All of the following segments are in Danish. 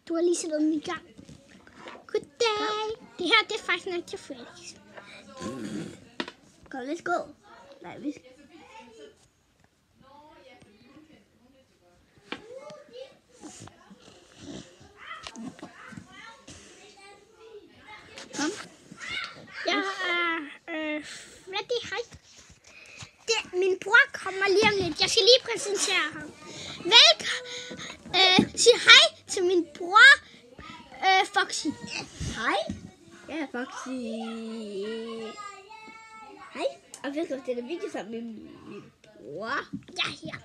Du har lige sat den i gang. Goddag. Det her, det er faktisk nok til Felix. Kom, let's go. Nej, vi skal... Kom. Jeg er færdig. Hej. Min bror kommer lige om lidt. Jeg skal lige præsentere ham. Sig hej til min bror, Foxy. Hej. Jeg er Foxy. Hej. Og velkommen til den video sammen med min bror. Ja, her.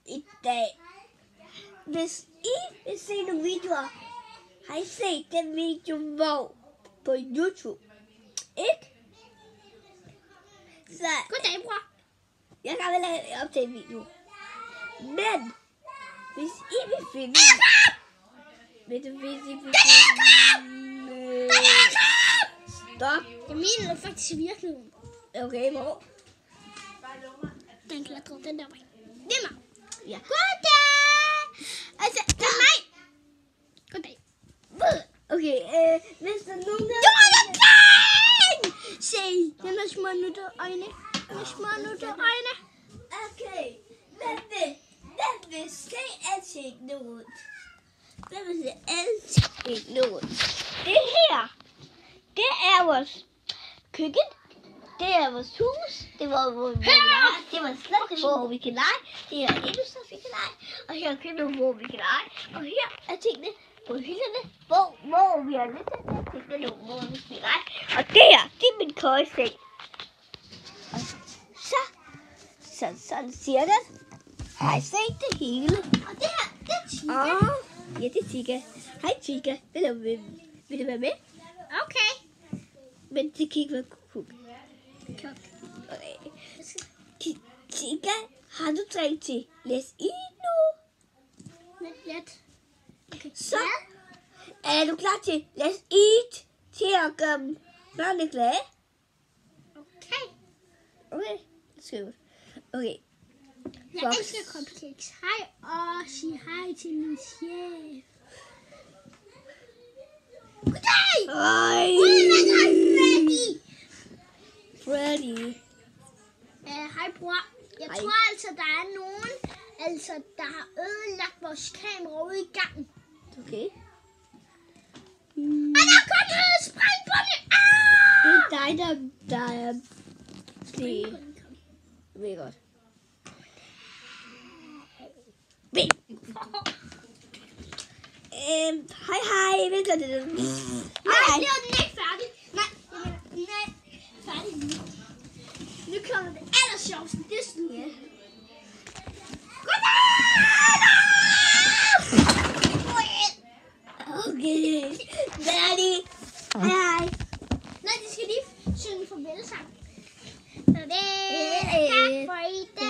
I dag. Hvis I vil se nogle videoer, har I set den video, hvor på YouTube. Ikke? Så Goddag, bror. jeg kan vel lave op til en video. Men hvis I vil finde... Hvis I vil finde... Stop. Jeg mener det faktisk i virkeligheden. Okay, hvor? Den klatrer den der vej. Det er mig. Ja. Goddag. Altså, det er mig. Goddag. Okay, hvis der er nogen der... Du er der gang! Se, den har små nutte øjne. Den har små nutte øjne. Okay, hvem vil se ansigtet ud? Hvem vil se ansigtet ud? Det her, det er vores køkken. Det er vores hus. Det var vores slot, hvor vi kan lege. Det er industri, vi kan lege. Og her er køkkenet, hvor vi kan lege. Og her er tingene på hylderne, hvor vi har lidt af tingene, hvor vi skal lege. Og det her, det er min køjeseng. Og sådan cirka. Har I set det hele? Og det her, det er Chica. Ja, det er Chica. Hej Chica. Vil du være med? Okay. Men det kan ikke være kuk. Okay. Chica, har du trængt til læs i nu? Lidt. Okay. Så er du klar til læs i til at gøre børnene glade? Okay. Okay, det skal vi. Okay. Jeg elsker cupcakes. Hej, og sig hej til min chef. Goddag! Hej. Freddy. Freddy. Hej, bror. Jeg Hej. tror altså, der er nogen, der har ødelagt vores kamera ude i gangen. Okay. Og der er kun spring på det. Det er dig, der er... Det er godt. Hej, velkommen til den. Nej, det var den ikke færdig. Nej, færdig nu. Nu kommer det allersjoveste. Det er slut. Ja. Okay. Daddy. Hej. Nej, de skal lige synge farvel sammen. Farvel. Tak for i dag.